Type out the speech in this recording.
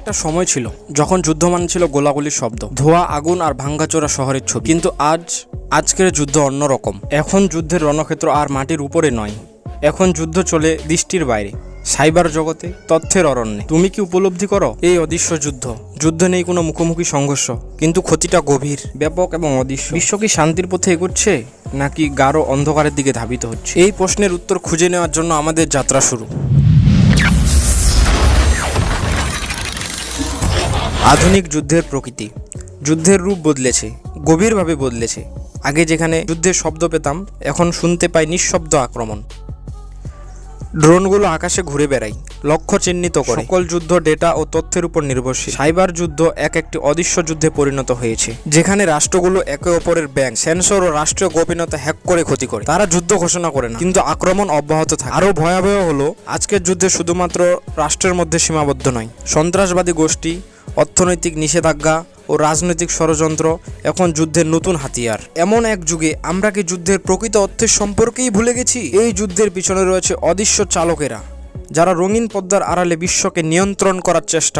একটা সময় ছিল যখন যুদ্ধ মানে ছিল গোলাগুলির শব্দ, ধোঁয়া, আগুন আর ভাঙ্গাচোরা শহরের ছবি। কিন্তু আজকের যুদ্ধ অন্যরকম। এখন যুদ্ধের রণক্ষেত্র আর মাটির উপরে নয়, এখন যুদ্ধ চলে দৃষ্টির বাইরে, সাইবার জগতে, তথ্যের অরণ্যে। তুমি কি উপলব্ধি করো এই অদৃশ্য যুদ্ধ? যুদ্ধ নেই কোনো মুখোমুখি সংঘর্ষ, কিন্তু ক্ষতিটা গভীর, ব্যাপক এবং অদৃশ্য। বিশ্ব কি শান্তির পথে এগোচ্ছে নাকি গাঢ় অন্ধকারের দিকে ধাবিত হচ্ছে? এই প্রশ্নের উত্তর খুঁজে নেওয়ার জন্য আমাদের যাত্রা শুরু। আধুনিক যুদ্ধের প্রকৃতি, যুদ্ধের রূপ বদলেছে, গভীরভাবে বদলেছে। আগে যেখানে যুদ্ধের শব্দ পেতাম, এখন শুনতে পাই নিঃশব্দ আক্রমণ। ড্রোনগুলো আকাশে ঘুরে বেড়ায়, লক্ষ্য চিহ্নিত করে। সকল যুদ্ধ ডেটা ও তথ্যের উপর নির্ভরশীল। সাইবার যুদ্ধ একটি অদৃশ্য যুদ্ধে পরিণত হয়েছে, যেখানে রাষ্ট্রগুলো একে অপরের ব্যাংক, সেন্সর ও রাষ্ট্রীয় গোপনীয়তা হ্যাক করে ক্ষতি করে। তারা যুদ্ধ ঘোষণা করে না, কিন্তু আক্রমণ অব্যাহত থাকে। আরও ভয়াবহ হলো, আজকের যুদ্ধে শুধুমাত্র রাষ্ট্রের মধ্যে সীমাবদ্ধ নয়। সন্ত্রাসবাদী গোষ্ঠী, অর্থনৈতিক নিষেধাজ্ঞা ও রাজনৈতিক ষড়যন্ত্র এখন যুদ্ধের নতুন হাতিয়ার। এমন এক যুগে আমরা কি যুদ্ধের প্রকৃত অর্থের সম্পর্কেই ভুলে গেছি? এই যুদ্ধের পিছনে রয়েছে অদৃশ্য চালকেরা, যারা রঙিন পর্দার আড়ালে বিশ্বকে নিয়ন্ত্রণ করার চেষ্টা